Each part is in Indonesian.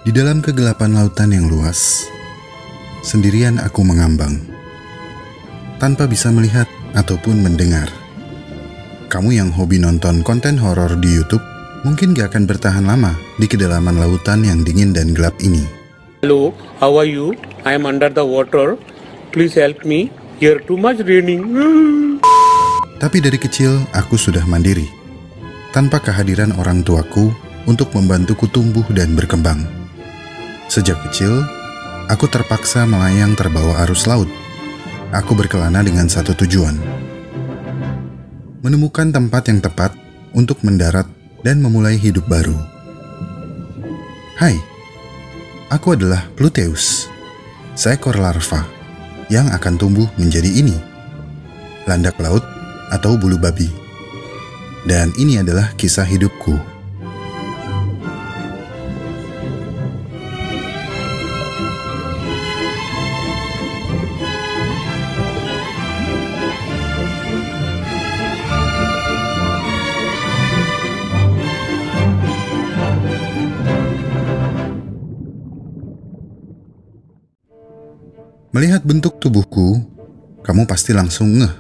Di dalam kegelapan lautan yang luas, sendirian aku mengambang, tanpa bisa melihat ataupun mendengar. Kamu yang hobi nonton konten horor di YouTube, mungkin gak akan bertahan lama di kedalaman lautan yang dingin dan gelap ini. Hello, how are you? I am under the water. Please help me. Here too much raining. Tapi dari kecil aku sudah mandiri, tanpa kehadiran orang tuaku untuk membantuku tumbuh dan berkembang. Sejak kecil, aku terpaksa melayang terbawa arus laut. Aku berkelana dengan satu tujuan: menemukan tempat yang tepat untuk mendarat dan memulai hidup baru. Hai, aku adalah Pluteus, seekor larva yang akan tumbuh menjadi ini, landak laut atau bulu babi. Dan ini adalah kisah hidupku. Melihat bentuk tubuhku, kamu pasti langsung ngeh,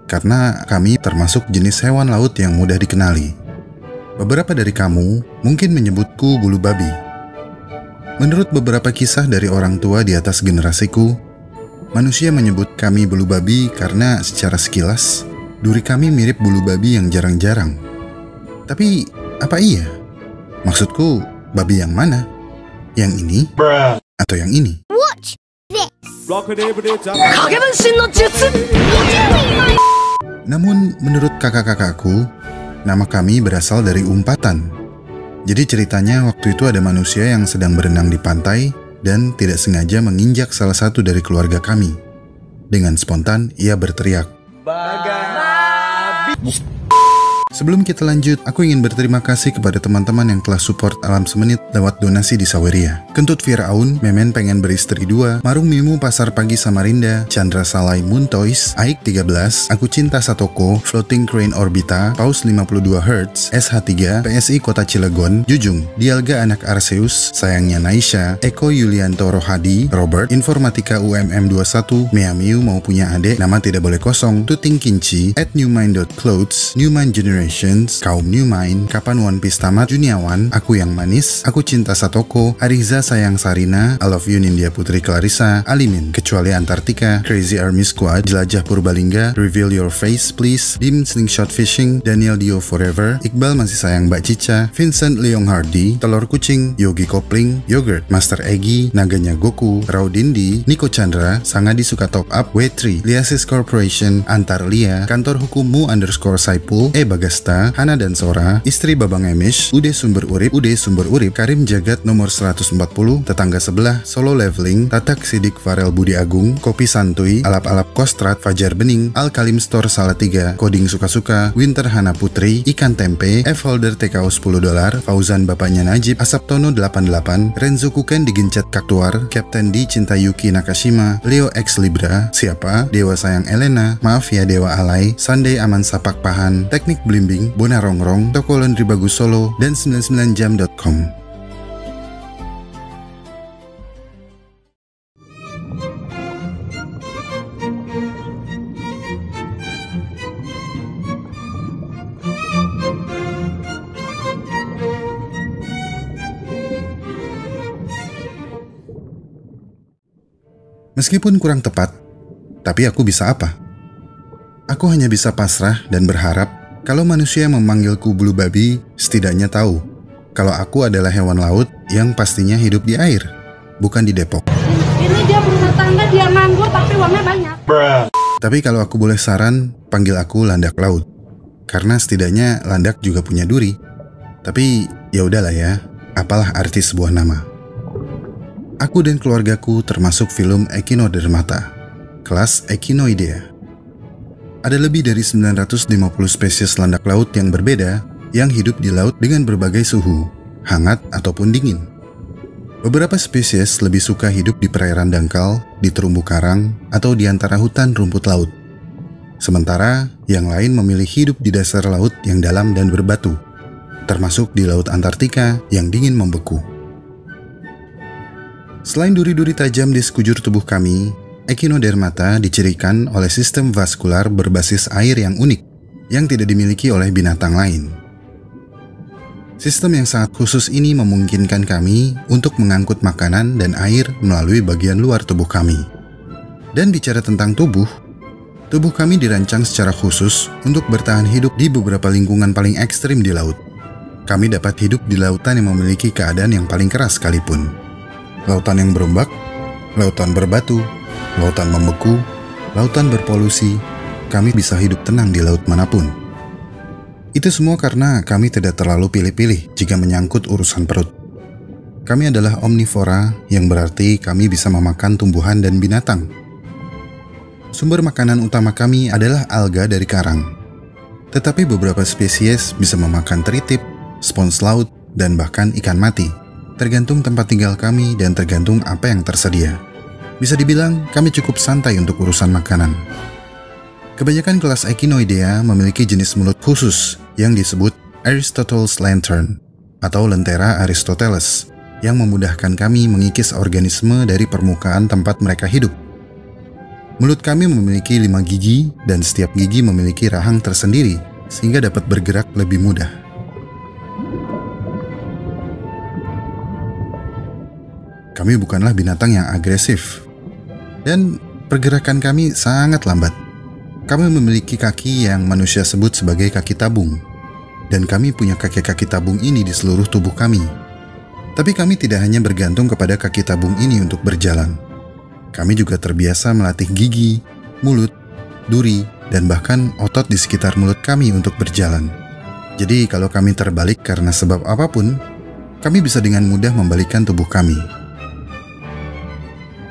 karena kami termasuk jenis hewan laut yang mudah dikenali. Beberapa dari kamu mungkin menyebutku bulu babi. Menurut beberapa kisah dari orang tua di atas generasiku, manusia menyebut kami bulu babi karena secara sekilas, duri kami mirip bulu babi yang jarang-jarang. Tapi, apa iya? Maksudku, babi yang mana? Yang ini? Atau yang ini? Namun, menurut kakak-kakakku, nama kami berasal dari umpatan. Jadi ceritanya waktu itu ada manusia yang sedang berenang di pantai dan tidak sengaja menginjak salah satu dari keluarga kami. Dengan spontan, ia berteriak, Sebelum kita lanjut, aku ingin berterima kasih kepada teman-teman yang telah support Alam Semenit lewat donasi di Saweria. Kentut Firaun, Memen pengen beristri 2, Marung Mimu Pasar Pagi Samarinda, Chandra Salai Muntois, Aik 13, Aku Cinta Satoko, Floating Crane Orbita, Paus 52 Hz, SH3, PSI Kota Cilegon, Jujung, Dialga Anak Arceus, Sayangnya Naisha, Eko Yulianto Rohadi, Robert, Informatika UMM 21, Meamiu mau punya adik, nama tidak boleh kosong, Tuting Kinci, @newmind.clothes, Newmind Generation, Kaum New Mind, Kapan One Piece Tamat, Juniawan, Aku Yang Manis, Aku Cinta Satoko, Ariza Sayang Sarina, I Love You Nindya Putri Clarissa, Alimin, Kecuali Antartika, Crazy Army Squad, Jelajah Purbalingga, Reveal Your Face Please, Dim Slingshot Fishing, Daniel Dio Forever, Iqbal Masih Sayang Mbak Cica, Vincent Leong Hardy, Telur Kucing, Yogi Kopling, Yogurt, Master Egi, Naganya Goku, Raudindi, Niko Chandra, Sangadi Suka Top Up, W3, Liasis Corporation, Antar Lia, Kantor Hukummu _Saipul, Bagasta, Hana dan Sora, Istri Babang Emish, Ude Sumber Urip, Karim Jagat nomor 140, Tetangga Sebelah, Solo Leveling, Tatak Sidik Farel Budi Agung, Kopi Santuy, Alap-Alap Kostrat, Fajar Bening, Al Kalim Store Salatiga, Coding Suka-Suka, Winter Hana Putri, Ikan Tempe, F Holder TKO $10, Fauzan Bapaknya Najib, Asaptono 88, Renzo Kuken Digencet Kaktuar, Captain D Cinta Yuki Nakashima, Leo X Libra, Siapa, Dewa Sayang Elena, Maaf Ya Dewa Alay, Sunday Aman Sapak Pahan, Teknik Blimbing, Bona Rongrong, Toko Laundry Bagus Solo, dan 99jam.com. Meskipun kurang tepat, tapi aku bisa apa? Aku hanya bisa pasrah dan berharap kalau manusia memanggilku bulu babi, setidaknya tahu kalau aku adalah hewan laut yang pastinya hidup di air, bukan di Depok. Ini dia berumah tangga, dia nganggur tapi uangnya banyak. Tapi kalau aku boleh saran, panggil aku landak laut. Karena setidaknya landak juga punya duri. Tapi ya udahlah ya, apalah arti sebuah nama. Aku dan keluargaku termasuk film Echinodermata, kelas Echinoidea. Ada lebih dari 950 spesies landak laut yang berbeda yang hidup di laut dengan berbagai suhu, hangat ataupun dingin. Beberapa spesies lebih suka hidup di perairan dangkal, di terumbu karang, atau di antara hutan rumput laut. Sementara yang lain memilih hidup di dasar laut yang dalam dan berbatu, termasuk di Laut Antartika yang dingin membeku. Selain duri-duri tajam di sekujur tubuh kami, Echinodermata dicirikan oleh sistem vaskular berbasis air yang unik yang tidak dimiliki oleh binatang lain. Sistem yang sangat khusus ini memungkinkan kami untuk mengangkut makanan dan air melalui bagian luar tubuh kami. Dan bicara tentang tubuh kami dirancang secara khusus untuk bertahan hidup di beberapa lingkungan paling ekstrim di laut. Kami dapat hidup di lautan yang memiliki keadaan yang paling keras sekalipun. Lautan yang berombak, lautan berbatu, lautan membeku, lautan berpolusi, kami bisa hidup tenang di laut manapun. Itu semua karena kami tidak terlalu pilih-pilih jika menyangkut urusan perut. Kami adalah omnivora, yang berarti kami bisa memakan tumbuhan dan binatang. Sumber makanan utama kami adalah alga dari karang. Tetapi beberapa spesies bisa memakan teritip, spons laut, dan bahkan ikan mati. Tergantung tempat tinggal kami dan tergantung apa yang tersedia. Bisa dibilang kami cukup santai untuk urusan makanan. Kebanyakan kelas Echinoidea memiliki jenis mulut khusus yang disebut Aristotle's Lantern atau lentera Aristoteles yang memudahkan kami mengikis organisme dari permukaan tempat mereka hidup. Mulut kami memiliki 5 gigi dan setiap gigi memiliki rahang tersendiri sehingga dapat bergerak lebih mudah. Kami bukanlah binatang yang agresif, dan pergerakan kami sangat lambat. Kami memiliki kaki yang manusia sebut sebagai kaki tabung, dan kami punya kaki-kaki tabung ini di seluruh tubuh kami. Tapi kami tidak hanya bergantung kepada kaki tabung ini untuk berjalan. Kami juga terbiasa melatih gigi, mulut, duri, dan bahkan otot di sekitar mulut kami untuk berjalan. Jadi kalau kami terbalik karena sebab apapun, kami bisa dengan mudah membalikkan tubuh kami.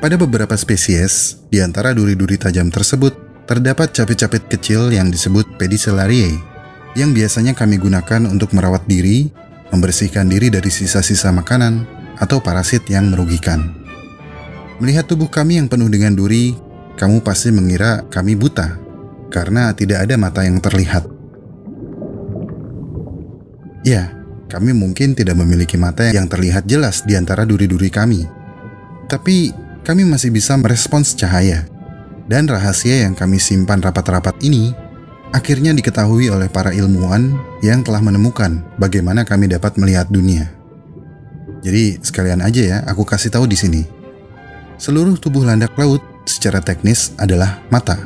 Pada beberapa spesies, di antara duri-duri tajam tersebut, terdapat capit-capit kecil yang disebut Pedicellariae, yang biasanya kami gunakan untuk merawat diri, membersihkan diri dari sisa-sisa makanan, atau parasit yang merugikan. Melihat tubuh kami yang penuh dengan duri, kamu pasti mengira kami buta, karena tidak ada mata yang terlihat. Ya, kami mungkin tidak memiliki mata yang terlihat jelas di antara duri-duri kami. Tapi kami masih bisa merespons cahaya, dan rahasia yang kami simpan rapat-rapat ini akhirnya diketahui oleh para ilmuwan yang telah menemukan bagaimana kami dapat melihat dunia. Jadi sekalian aja ya, aku kasih tahu di sini. Seluruh tubuh landak laut secara teknis adalah mata.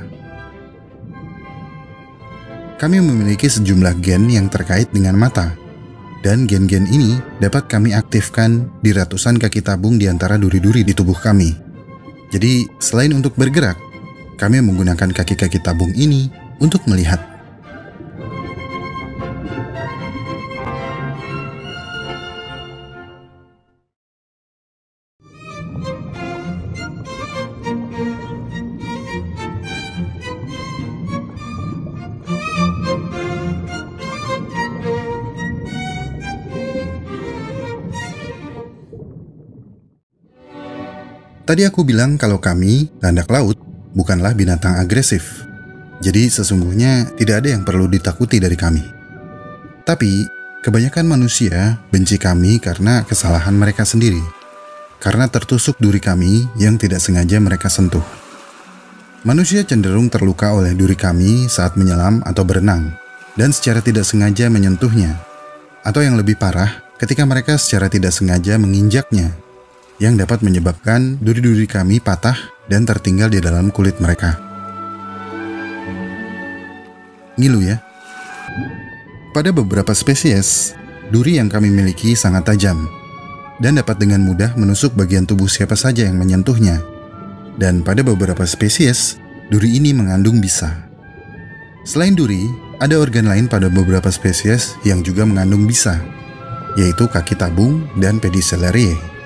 Kami memiliki sejumlah gen yang terkait dengan mata, dan gen-gen ini dapat kami aktifkan di ratusan kaki tabung di antara duri-duri di tubuh kami. Jadi, selain untuk bergerak, kami menggunakan kaki-kaki tabung ini untuk melihat. Tadi aku bilang kalau kami, landak laut, bukanlah binatang agresif. Jadi sesungguhnya tidak ada yang perlu ditakuti dari kami. Tapi, kebanyakan manusia benci kami karena kesalahan mereka sendiri. Karena tertusuk duri kami yang tidak sengaja mereka sentuh. Manusia cenderung terluka oleh duri kami saat menyelam atau berenang, dan secara tidak sengaja menyentuhnya. Atau yang lebih parah, ketika mereka secara tidak sengaja menginjaknya, yang dapat menyebabkan duri-duri kami patah dan tertinggal di dalam kulit mereka. Ngilu ya? Pada beberapa spesies, duri yang kami miliki sangat tajam dan dapat dengan mudah menusuk bagian tubuh siapa saja yang menyentuhnya. Dan pada beberapa spesies, duri ini mengandung bisa. Selain duri, ada organ lain pada beberapa spesies yang juga mengandung bisa, yaitu kaki tabung dan Pedicellariae.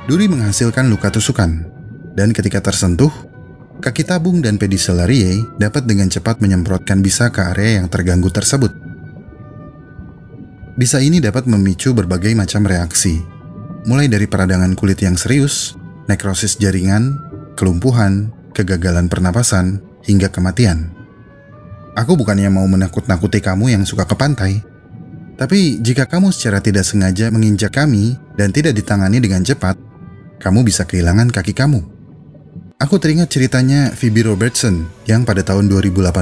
Duri menghasilkan luka tusukan, dan ketika tersentuh, kaki tabung dan Pedicellariae dapat dengan cepat menyemprotkan bisa ke area yang terganggu tersebut. Bisa ini dapat memicu berbagai macam reaksi, mulai dari peradangan kulit yang serius, nekrosis jaringan, kelumpuhan, kegagalan pernapasan, hingga kematian. Aku bukannya mau menakut-nakuti kamu yang suka ke pantai, tapi jika kamu secara tidak sengaja menginjak kami dan tidak ditangani dengan cepat, kamu bisa kehilangan kaki kamu. Aku teringat ceritanya Phoebe Robertson yang pada tahun 2018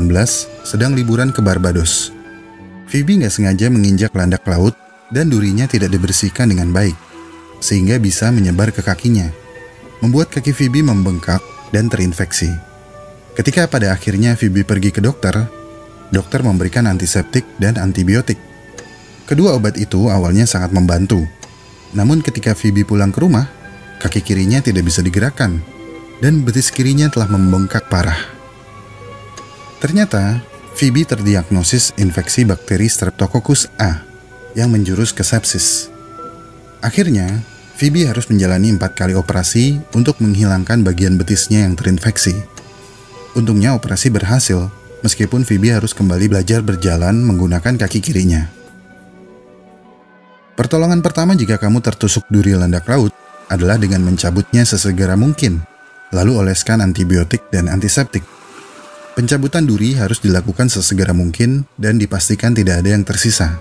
sedang liburan ke Barbados. Phoebe nggak sengaja menginjak landak laut dan durinya tidak dibersihkan dengan baik, sehingga bisa menyebar ke kakinya, membuat kaki Phoebe membengkak dan terinfeksi. Ketika pada akhirnya Phoebe pergi ke dokter memberikan antiseptik dan antibiotik. Kedua obat itu awalnya sangat membantu. Namun ketika Phoebe pulang ke rumah, kaki kirinya tidak bisa digerakkan dan betis kirinya telah membengkak parah. Ternyata Phoebe terdiagnosis infeksi bakteri Streptococcus A yang menjurus ke sepsis. Akhirnya, Phoebe harus menjalani 4 kali operasi untuk menghilangkan bagian betisnya yang terinfeksi. Untungnya operasi berhasil, meskipun Phoebe harus kembali belajar berjalan menggunakan kaki kirinya. Pertolongan pertama jika kamu tertusuk duri landak laut adalah dengan mencabutnya sesegera mungkin, lalu oleskan antibiotik dan antiseptik. Pencabutan duri harus dilakukan sesegera mungkin dan dipastikan tidak ada yang tersisa.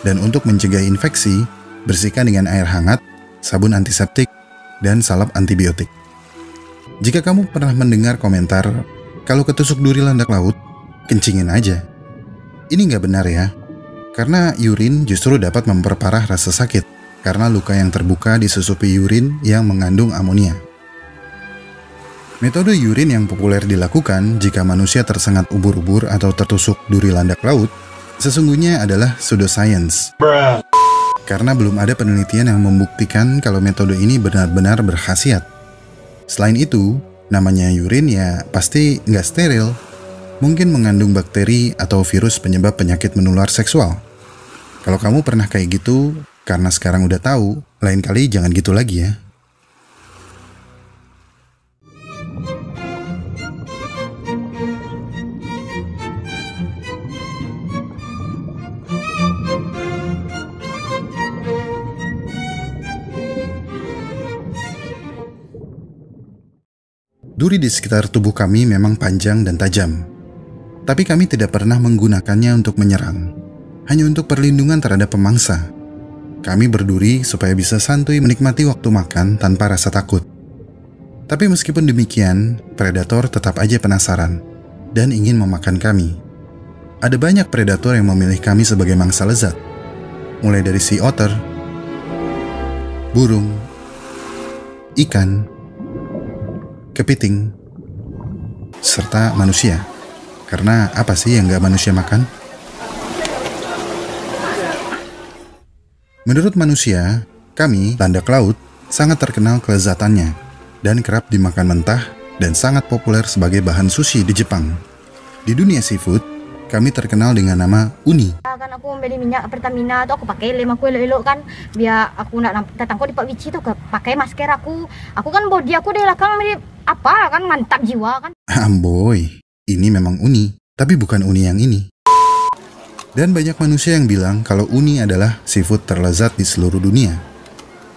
Dan untuk mencegah infeksi, bersihkan dengan air hangat, sabun antiseptik, dan salep antibiotik. Jika kamu pernah mendengar komentar, kalau ketusuk duri landak laut, kencingin aja. Ini nggak benar ya, karena urin justru dapat memperparah rasa sakit, karena luka yang terbuka disusupi urin yang mengandung amonia. Metode urin yang populer dilakukan jika manusia tersengat ubur-ubur atau tertusuk duri landak laut, sesungguhnya adalah pseudoscience. Karena belum ada penelitian yang membuktikan kalau metode ini benar-benar berkhasiat. Selain itu, namanya urin ya pasti nggak steril. Mungkin mengandung bakteri atau virus penyebab penyakit menular seksual. Kalau kamu pernah kayak gitu, karena sekarang udah tahu, lain kali jangan gitu lagi ya. Duri di sekitar tubuh kami memang panjang dan tajam. Tapi kami tidak pernah menggunakannya untuk menyerang, hanya untuk perlindungan terhadap pemangsa. Kami berduri supaya bisa santuy menikmati waktu makan tanpa rasa takut. Tapi meskipun demikian, predator tetap aja penasaran dan ingin memakan kami. Ada banyak predator yang memilih kami sebagai mangsa lezat, mulai dari sea otter, burung, ikan, kepiting, serta manusia. Karena apa sih yang gak manusia makan? Menurut manusia, kami, landak laut, sangat terkenal kelezatannya dan kerap dimakan mentah dan sangat populer sebagai bahan sushi di Jepang. Di dunia seafood, kami terkenal dengan nama uni. Kan aku membeli minyak Pertamina tuh aku pakai lem aku elok-elok kan, biar aku nak datangku di Pak Wici tuh pakai masker aku. Aku kan body aku dari belakang mirip apa kan, mantap jiwa kan. Amboy. Ini memang uni, tapi bukan uni yang ini. Dan banyak manusia yang bilang kalau uni adalah seafood terlezat di seluruh dunia.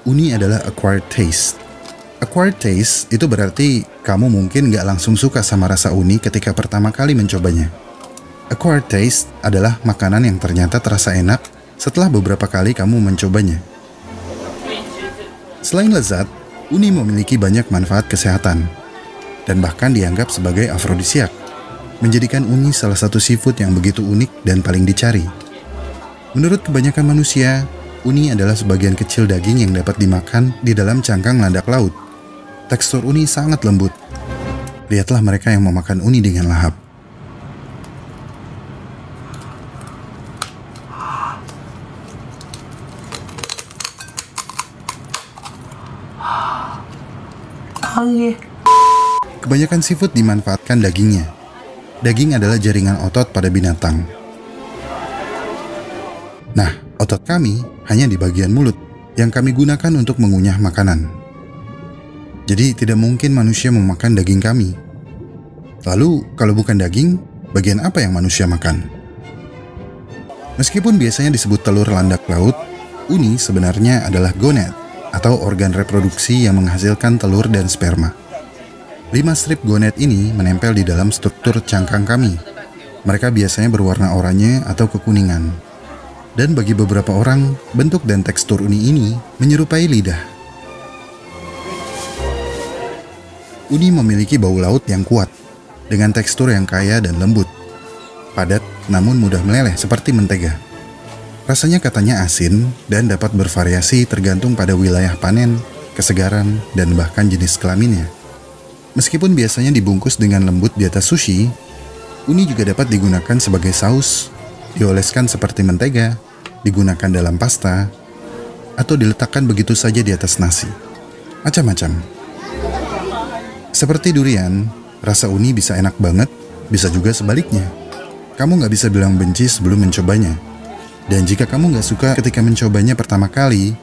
Uni adalah acquired taste. Acquired taste itu berarti kamu mungkin gak langsung suka sama rasa uni ketika pertama kali mencobanya. Acquired taste adalah makanan yang ternyata terasa enak setelah beberapa kali kamu mencobanya. Selain lezat, uni memiliki banyak manfaat kesehatan dan bahkan dianggap sebagai afrodisiak, menjadikan uni salah satu seafood yang begitu unik dan paling dicari. Menurut kebanyakan manusia, uni adalah sebagian kecil daging yang dapat dimakan di dalam cangkang landak laut. Tekstur uni sangat lembut. Lihatlah mereka yang memakan uni dengan lahap. Kebanyakan seafood dimanfaatkan dagingnya. Daging adalah jaringan otot pada binatang. Nah, otot kami hanya di bagian mulut yang kami gunakan untuk mengunyah makanan. Jadi tidak mungkin manusia memakan daging kami. Lalu, kalau bukan daging, bagian apa yang manusia makan? Meskipun biasanya disebut telur landak laut, uni sebenarnya adalah gonad atau organ reproduksi yang menghasilkan telur dan sperma. 5 strip gonad ini menempel di dalam struktur cangkang kami. Mereka biasanya berwarna oranye atau kekuningan. Dan bagi beberapa orang, bentuk dan tekstur uni ini menyerupai lidah. Uni memiliki bau laut yang kuat, dengan tekstur yang kaya dan lembut. Padat namun mudah meleleh seperti mentega. Rasanya katanya asin dan dapat bervariasi tergantung pada wilayah panen, kesegaran, dan bahkan jenis kelaminnya. Meskipun biasanya dibungkus dengan lembut di atas sushi, uni juga dapat digunakan sebagai saus, dioleskan seperti mentega, digunakan dalam pasta, atau diletakkan begitu saja di atas nasi. Macam-macam. Seperti durian, rasa uni bisa enak banget, bisa juga sebaliknya. Kamu nggak bisa bilang benci sebelum mencobanya. Dan jika kamu nggak suka ketika mencobanya pertama kali,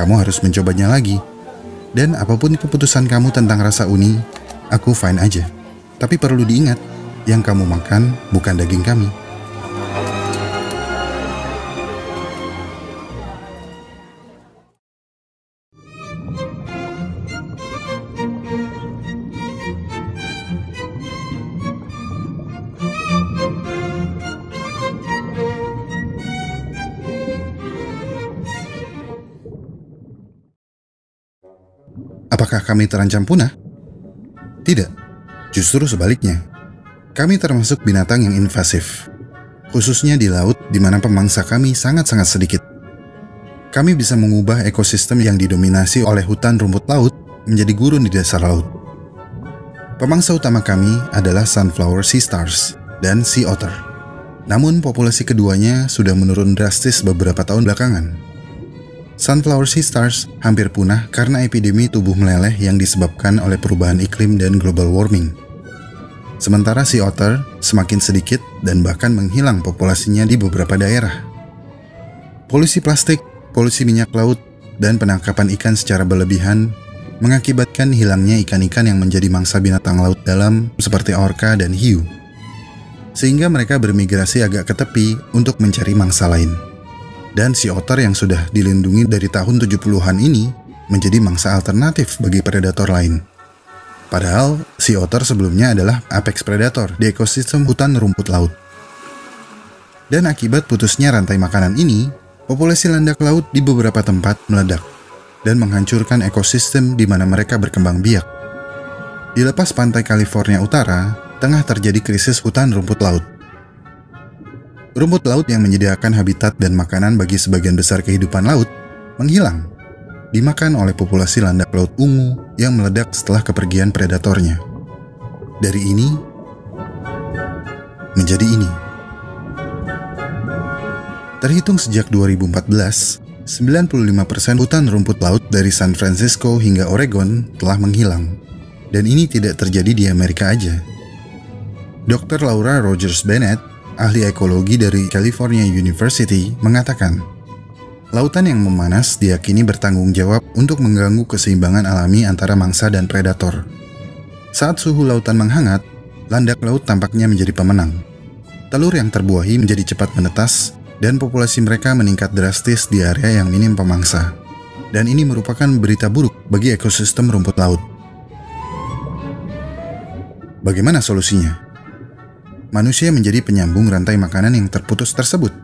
kamu harus mencobanya lagi. Dan apapun keputusan kamu tentang rasa uni, aku fine aja. Tapi perlu diingat, yang kamu makan bukan daging kami. Apakah kami terancam punah? Tidak, justru sebaliknya. Kami termasuk binatang yang invasif, khususnya di laut di mana pemangsa kami sangat-sangat sedikit. Kami bisa mengubah ekosistem yang didominasi oleh hutan rumput laut menjadi gurun di dasar laut. Pemangsa utama kami adalah sunflower sea stars dan sea otter. Namun populasi keduanya sudah menurun drastis beberapa tahun belakangan. Sunflower sea stars hampir punah karena epidemi tubuh meleleh yang disebabkan oleh perubahan iklim dan global warming. Sementara sea otter semakin sedikit dan bahkan menghilang populasinya di beberapa daerah. Polusi plastik, polusi minyak laut, dan penangkapan ikan secara berlebihan mengakibatkan hilangnya ikan-ikan yang menjadi mangsa binatang laut dalam seperti orca dan hiu. Sehingga mereka bermigrasi agak ke tepi untuk mencari mangsa lain. Dan sea otter yang sudah dilindungi dari tahun 70-an ini menjadi mangsa alternatif bagi predator lain. Padahal sea otter sebelumnya adalah apex predator di ekosistem hutan rumput laut. Dan akibat putusnya rantai makanan ini, populasi landak laut di beberapa tempat meledak dan menghancurkan ekosistem di mana mereka berkembang biak. Di lepas pantai California Utara, tengah terjadi krisis hutan rumput laut. Rumput laut yang menyediakan habitat dan makanan bagi sebagian besar kehidupan laut menghilang, dimakan oleh populasi landak laut ungu yang meledak setelah kepergian predatornya. Dari ini menjadi ini. Terhitung sejak 2014, 95% hutan rumput laut dari San Francisco hingga Oregon telah menghilang. Dan ini tidak terjadi di Amerika aja. Dr. Laura Rogers Bennett, ahli ekologi dari California University, mengatakan, lautan yang memanas diyakini bertanggung jawab untuk mengganggu keseimbangan alami antara mangsa dan predator. Saat suhu lautan menghangat, landak laut tampaknya menjadi pemenang. Telur yang terbuahi menjadi cepat menetas, dan populasi mereka meningkat drastis di area yang minim pemangsa. Dan ini merupakan berita buruk bagi ekosistem rumput laut. Bagaimana solusinya? Manusia menjadi penyambung rantai makanan yang terputus tersebut.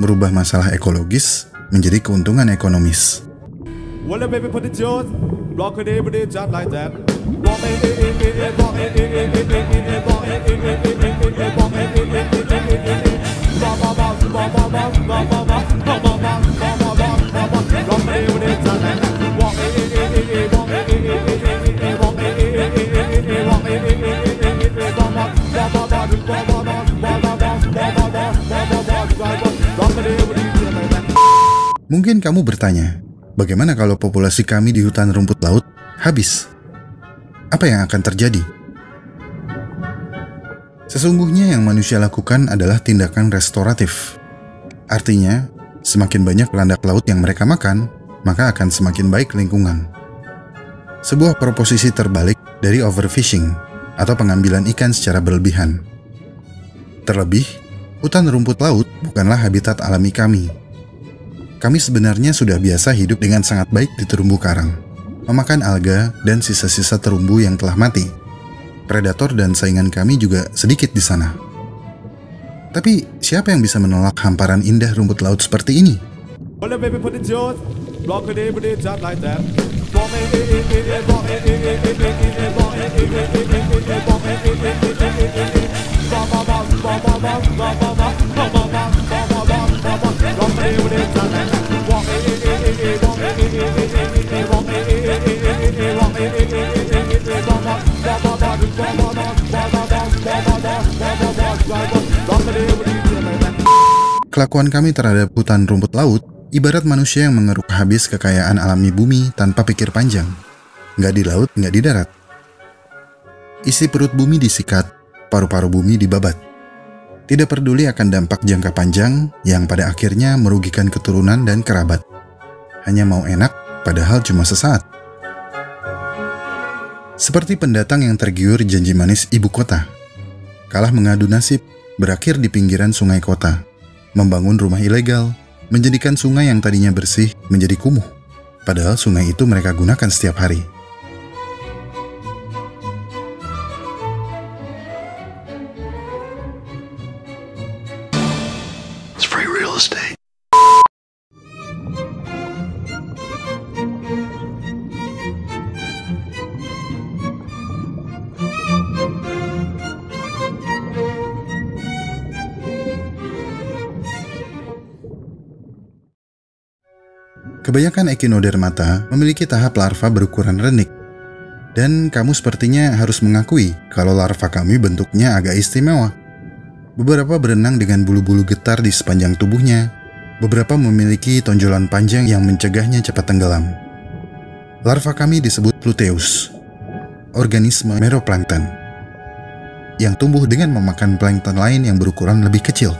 Merubah masalah ekologis menjadi keuntungan ekonomis. Mungkin kamu bertanya, bagaimana kalau populasi kami di hutan rumput laut habis? Apa yang akan terjadi? Sesungguhnya yang manusia lakukan adalah tindakan restoratif. Artinya, semakin banyak landak laut yang mereka makan, maka akan semakin baik lingkungan. Sebuah proposisi terbalik dari overfishing atau pengambilan ikan secara berlebihan. Terlebih, hutan rumput laut bukanlah habitat alami kami. Kami sebenarnya sudah biasa hidup dengan sangat baik di terumbu karang, memakan alga dan sisa-sisa terumbu yang telah mati. Predator dan saingan kami juga sedikit di sana. Tapi siapa yang bisa menolak hamparan indah rumput laut seperti ini? Kelakuan kami terhadap hutan rumput laut ibarat manusia yang mengeruk habis kekayaan alami bumi tanpa pikir panjang. Nggak di laut, nggak di darat. Isi perut bumi disikat, paru-paru bumi dibabat. Tidak peduli akan dampak jangka panjang yang pada akhirnya merugikan keturunan dan kerabat. Hanya mau enak, padahal cuma sesaat. Seperti pendatang yang tergiur janji manis ibu kota. Kalah mengadu nasib, berakhir di pinggiran sungai kota. Membangun rumah ilegal, menjadikan sungai yang tadinya bersih menjadi kumuh. Padahal sungai itu mereka gunakan setiap hari. It's free real estate. Kebanyakan Echinodermata memiliki tahap larva berukuran renik. Dan kamu sepertinya harus mengakui kalau larva kami bentuknya agak istimewa. Beberapa berenang dengan bulu-bulu getar di sepanjang tubuhnya. Beberapa memiliki tonjolan panjang yang mencegahnya cepat tenggelam. Larva kami disebut Pluteus, organisme meroplankton, yang tumbuh dengan memakan plankton lain yang berukuran lebih kecil.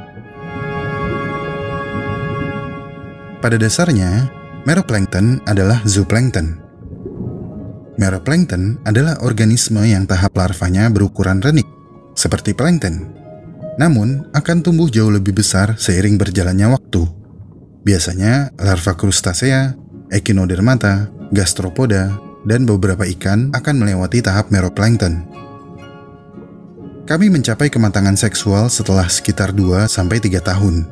Pada dasarnya, meroplankton adalah zooplankton. Meroplankton adalah organisme yang tahap larvanya berukuran renik, seperti plankton. Namun, akan tumbuh jauh lebih besar seiring berjalannya waktu. Biasanya, larva krustasea, Echinodermata, gastropoda, dan beberapa ikan akan melewati tahap meroplankton. Kami mencapai kematangan seksual setelah sekitar 2-3 tahun.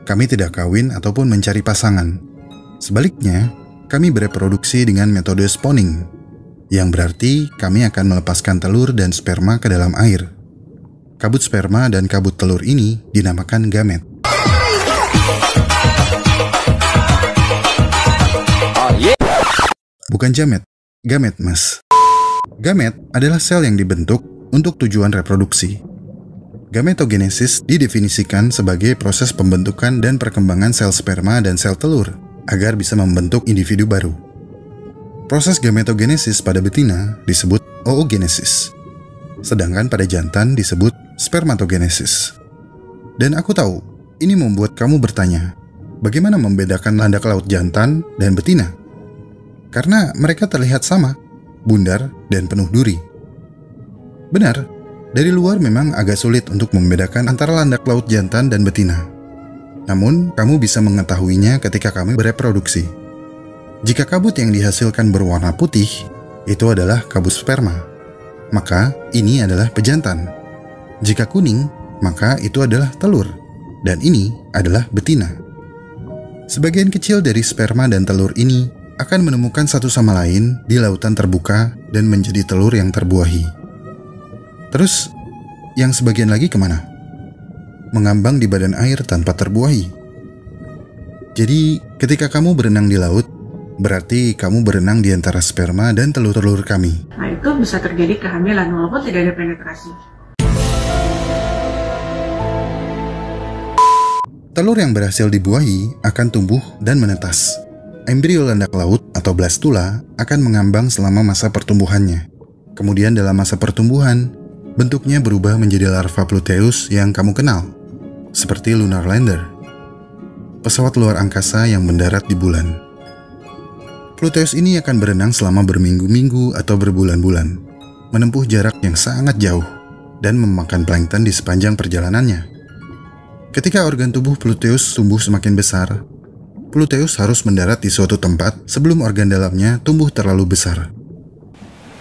Kami tidak kawin ataupun mencari pasangan. Sebaliknya, kami bereproduksi dengan metode spawning, yang berarti kami akan melepaskan telur dan sperma ke dalam air. Kabut sperma dan kabut telur ini dinamakan gamet. Bukan jamet, gamet mas. Gamet adalah sel yang dibentuk untuk tujuan reproduksi. Gametogenesis didefinisikan sebagai proses pembentukan dan perkembangan sel sperma dan sel telur agar bisa membentuk individu baru. Proses gametogenesis pada betina disebut oogenesis, sedangkan pada jantan disebut spermatogenesis. Dan aku tahu, ini membuat kamu bertanya, bagaimana membedakan landak laut jantan dan betina? Karena mereka terlihat sama, bundar dan penuh duri. Benar, dari luar memang agak sulit untuk membedakan antara landak laut jantan dan betina. Namun, kamu bisa mengetahuinya ketika kami bereproduksi. Jika kabut yang dihasilkan berwarna putih, itu adalah kabut sperma. Maka, ini adalah pejantan. Jika kuning, maka itu adalah telur. Dan ini adalah betina. Sebagian kecil dari sperma dan telur ini akan menemukan satu sama lain di lautan terbuka dan menjadi telur yang terbuahi. Terus, yang sebagian lagi kemana? Mengambang di badan air tanpa terbuahi. Jadi, ketika kamu berenang di laut, berarti kamu berenang di antara sperma dan telur-telur kami. Nah, itu bisa terjadi kehamilan walaupun tidak ada penetrasi. Telur yang berhasil dibuahi akan tumbuh dan menetas. Embrio landak laut atau blastula akan mengambang selama masa pertumbuhannya. Kemudian dalam masa pertumbuhan, bentuknya berubah menjadi larva Pluteus yang kamu kenal, seperti Lunar Lander, pesawat luar angkasa yang mendarat di bulan. Pluteus ini akan berenang selama berminggu-minggu atau berbulan-bulan, menempuh jarak yang sangat jauh, dan memakan plankton di sepanjang perjalanannya. Ketika organ tubuh Pluteus tumbuh semakin besar, Pluteus harus mendarat di suatu tempat sebelum organ dalamnya tumbuh terlalu besar.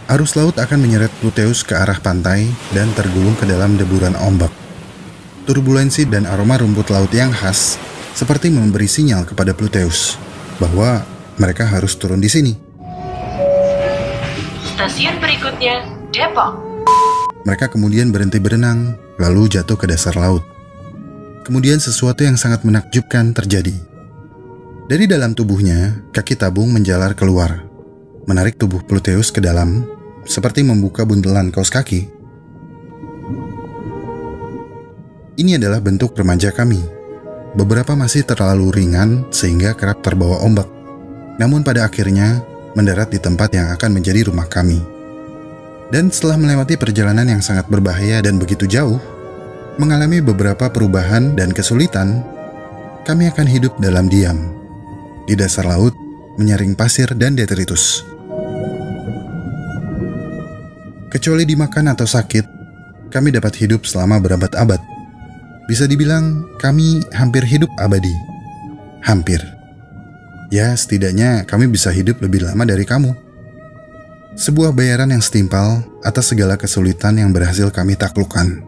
Arus laut akan menyeret Pluteus ke arah pantai dan tergulung ke dalam deburan ombak. Turbulensi dan aroma rumput laut yang khas seperti memberi sinyal kepada Pluteus bahwa mereka harus turun di sini. Stasiun berikutnya, Depok. Mereka kemudian berhenti berenang, lalu jatuh ke dasar laut. Kemudian sesuatu yang sangat menakjubkan terjadi. Dari dalam tubuhnya, kaki tabung menjalar keluar, menarik tubuh Pluteus ke dalam, seperti membuka buntelan kaos kaki. Ini adalah bentuk remaja kami. Beberapa masih terlalu ringan sehingga kerap terbawa ombak. Namun pada akhirnya, mendarat di tempat yang akan menjadi rumah kami. Dan setelah melewati perjalanan yang sangat berbahaya dan begitu jauh, mengalami beberapa perubahan dan kesulitan, kami akan hidup dalam diam, di dasar laut, menyaring pasir dan detritus. Kecuali dimakan atau sakit, kami dapat hidup selama berabad-abad. Bisa dibilang kami hampir hidup abadi. Hampir. Ya, setidaknya kami bisa hidup lebih lama dari kamu. Sebuah bayaran yang setimpal atas segala kesulitan yang berhasil kami taklukkan.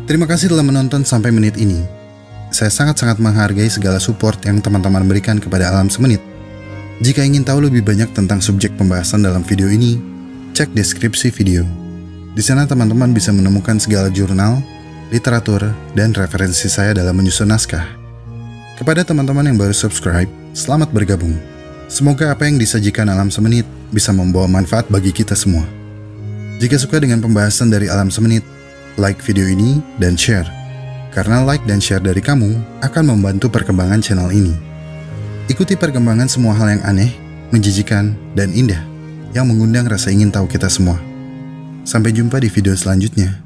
Terima kasih telah menonton sampai menit ini. Saya sangat-sangat menghargai segala support yang teman-teman berikan kepada Alam Semenit. Jika ingin tahu lebih banyak tentang subjek pembahasan dalam video ini, cek deskripsi video. Di sana teman-teman bisa menemukan segala jurnal, literatur, dan referensi saya dalam menyusun naskah. Kepada teman-teman yang baru subscribe, selamat bergabung. Semoga apa yang disajikan Alam Semenit bisa membawa manfaat bagi kita semua. Jika suka dengan pembahasan dari Alam Semenit, like video ini dan share. Karena like dan share dari kamu akan membantu perkembangan channel ini. Ikuti perkembangan semua hal yang aneh, menjijikan, dan indah yang mengundang rasa ingin tahu kita semua. Sampai jumpa di video selanjutnya.